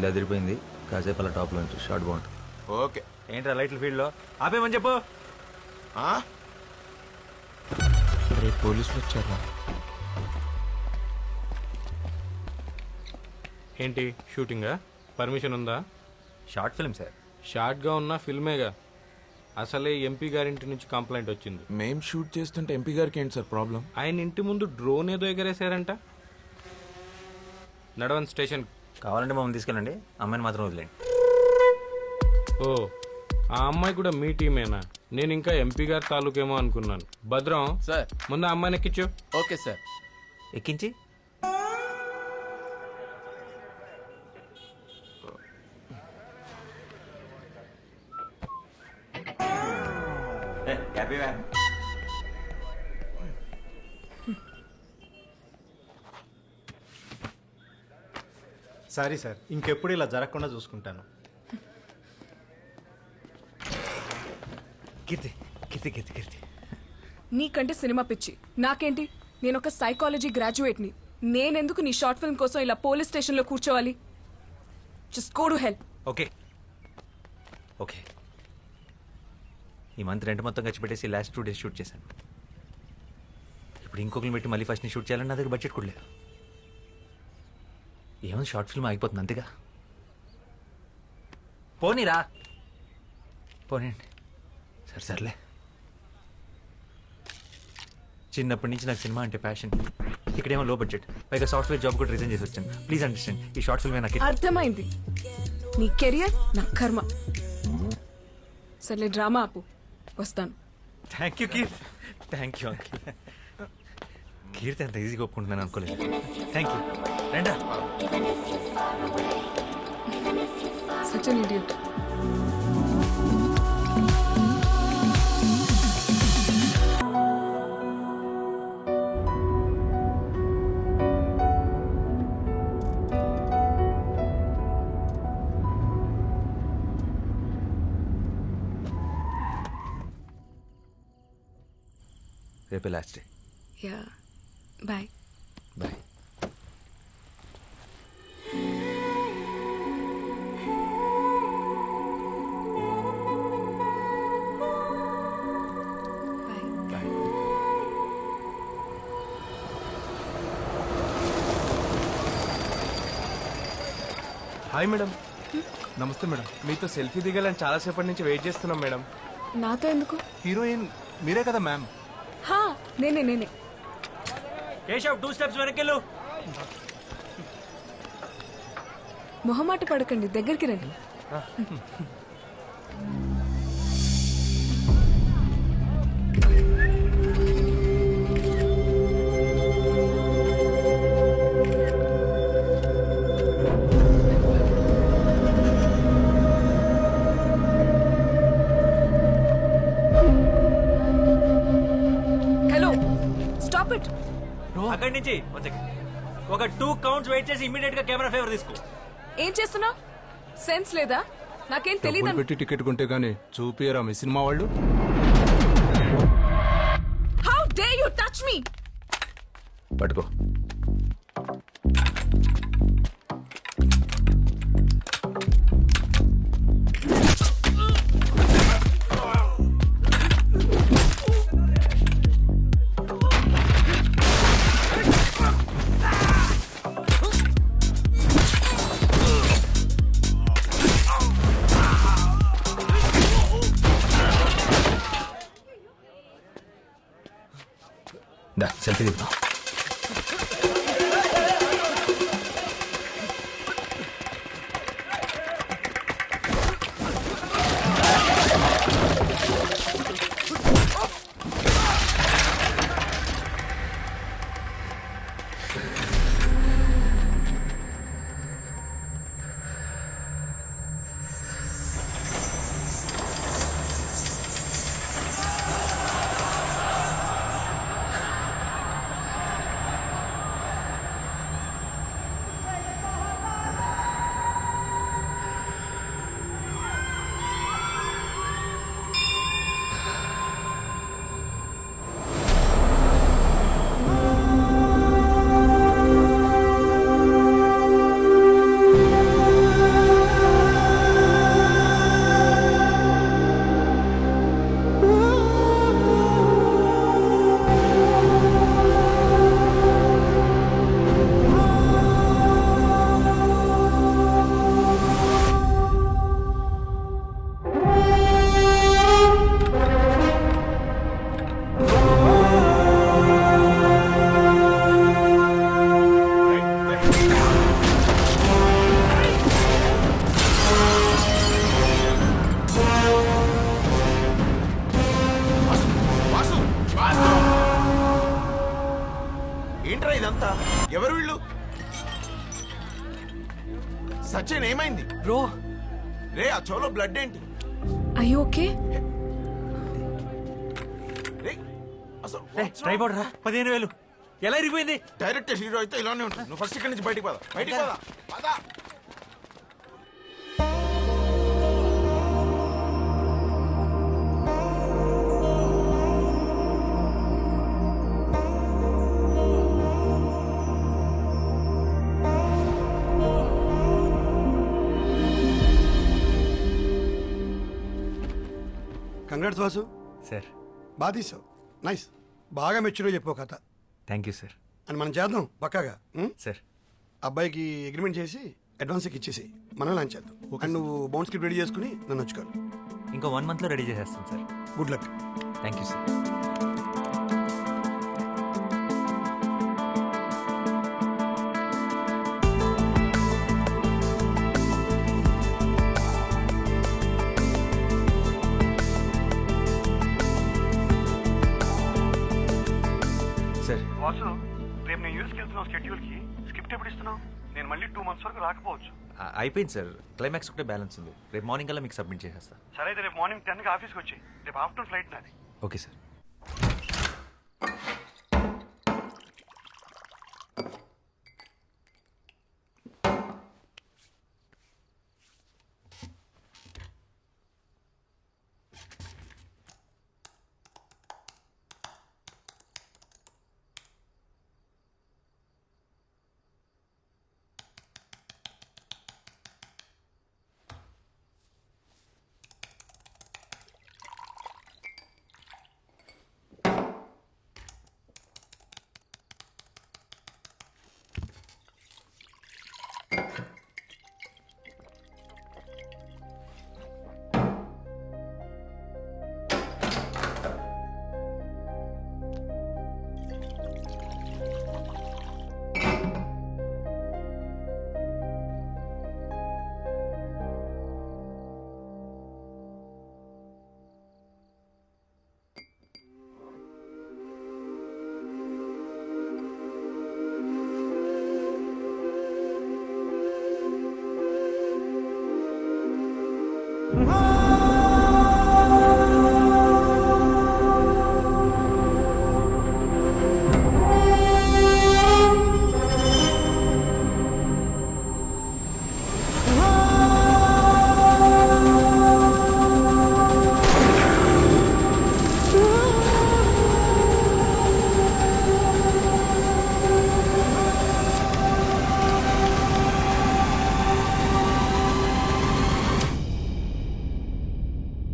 ఇల్లు అదిరిపోయింది. కాసేపు అలా టాప్లో నుంచి షార్ట్ బాగుంటుంది. ఓకే. ఏంట్రా లైట్ల ఫీల్డ్లో ఆపేమని చెప్పు. రేపు పోలీసులు వచ్చారా? ఏంటి షూటింగా? పర్మిషన్ ఉందా? Short film sir. షార్ట్గా ఉన్న ఫిల్మేగా. అసలే ఎంపీ గారింటి నుంచి కంప్లైంట్ వచ్చింది. మేం షూట్ చేస్తుంటే ఎంపీ గారికి ఏంటి సార్ ప్రాబ్లం? ఆయన ఇంటి ముందు డ్రోన్ ఏదో ఎగరేశారంట. నడవన్ స్టేషన్. కావాలంటే మమ్మల్ని తీసుకెళ్ళండి, అమ్మాయిని మాత్రం వదిలేండి. ఓ, ఆ అమ్మాయి కూడా మీ టీమేనా? నేను ఇంకా ఎంపీ గారి తాలూకేమో అనుకున్నాను. భద్రం సార్. ముందు ఆ అమ్మాయిని ఎక్కించు. Okay sir. ఎక్కించి సారీ సార్, ఇంకెప్పుడు ఇలా జరగకుండా చూసుకుంటాను. కీర్తి కీర్తి కీర్తి కీర్తి నీకంటే సినిమా పిచ్చి నాకేంటి? నేను ఒక సైకాలజీ గ్రాడ్యుయేట్ని. నేనెందుకు నీ షార్ట్ ఫిల్మ్ కోసం ఇలా పోలీస్ స్టేషన్లో కూర్చోవాలి? Just go to help. Okay okay. ఈ మంత్ రెంట్ మొత్తం ఖర్చు పెట్టేసి లాస్ట్ 2 days షూట్ చేశాను. ఇప్పుడు ఇంకొకరిని పెట్టి మళ్ళీ ఫస్ట్ షూట్ చేయాలని నా దగ్గర బడ్జెట్ కూడా లేదు. ఏమైనా షార్ట్ ఫిల్మ్ ఆగిపోతుంది అంతేగా. పోనీరా, పోనీండి. సర్లే. చిన్నప్పటి నుంచి నాకు సినిమా అంటే ప్యాషన్. ఇక్కడేమో లో బడ్జెట్, పైగా సాఫ్ట్వేర్ జాబ్ కూడా రిజైన్ చేసి వచ్చాను. ప్లీజ్ అండర్స్టాండ్, ఈ షార్ట్ ఫిల్మే నాకు. అర్థమైంది. నీ కెరియర్ నా కర్మ. సర్లే డ్రామా ఆపు, వస్తాను. Thank you Keerthi, thank you uncle. Keerthi అంత ఈజీగా ఒప్పుకుంటున్నాను అనుకోలేదు. Thank you. రండా. Such an idiot. రేపే last day. Yeah, bye. Bye. Bye. Hi madam. నమస్తే మేడం. మీతో సెల్ఫీ దిగాలని చాలాసేపటి నుంచి వెయిట్ చేస్తున్నాం మేడం. నాతో ఎందుకు? హీరోయిన్ మీరే కదా మ్యామ్? హా, నేనే. కేశవ్ 2 steps వెనకెళ్ళు. మొహమాట పడకండి, దగ్గరికి రండి. Hello, stop it. అక్కడి నుంచి ఒక 2 counts వెయిట్ చేసి ఇమీడియట్ గా కెమెరా ఫేవర్ తీసుకో. ఏం చేస్తున్నావు? సెన్స్ లేదా? నాకేం తెలీదు. పెట్టి టికెట్ కొంటే గానీ చూపియరా మీ సినిమా వాళ్ళు? How day you touch me? పట్టుకో. దా సెల్ఫీ దిగుతాం. సచిన్ ఏమైంది బ్రో రే ఆ చెవులో బ్లడ్ ఏంటి అయ్యో ఓకే రే అసలు ట్రై రా 15,000 ఎలా ఇరిగిపోయింది? డైరెక్ట్ హీరో అయితే ఇలానే ఉంటుంది నువ్వు ఫస్ట్ ఇక్కడి నుంచి బయటికి పద బయటికి పద పద కంగ్రాట్స్ వాసు సార్ బాగా తీసావు నైస్ బాగా మెచ్యూర్గా చెప్పు కథ థ్యాంక్ యూ సార్. అని మనం చేద్దాం పక్కాగా ఉం? సార్ అబ్బాయికి అగ్రిమెంట్ చేసి అడ్వాన్స్ ఇచ్చేసి మనం లాంచ్ చేద్దాం అండ్ నువ్వు బౌన్స్ స్క్రిప్ట్ రెడీ చేసుకుని నన్ను వచ్చుకోవాలి ఇంకో 1 monthలో రెడీ చేసేస్తాను sir. Good luck thank you sir. Sir Vasu రేపు నేను యూఎస్కి వెళ్తున్నావు షెడ్యూల్కి స్క్రిప్ట్ ఎప్పుడు ఇస్తున్నావు నేను మళ్ళీ 2 months వరకు రాకపోవచ్చు అయిపోయింది సార్. క్లైమాక్స్ ఒకటే బ్యాలెన్స్ ఉంది. రేపు మార్నింగ్ కల్లా మీకు సబ్మిట్ చేసేస్తా. సరే అయితే రేపు మార్నింగ్ 10కి ఆఫీస్కి వచ్చి రేపు ఆఫ్టర్నూన్ ఫ్లైట్ నాది ఓకే సార్.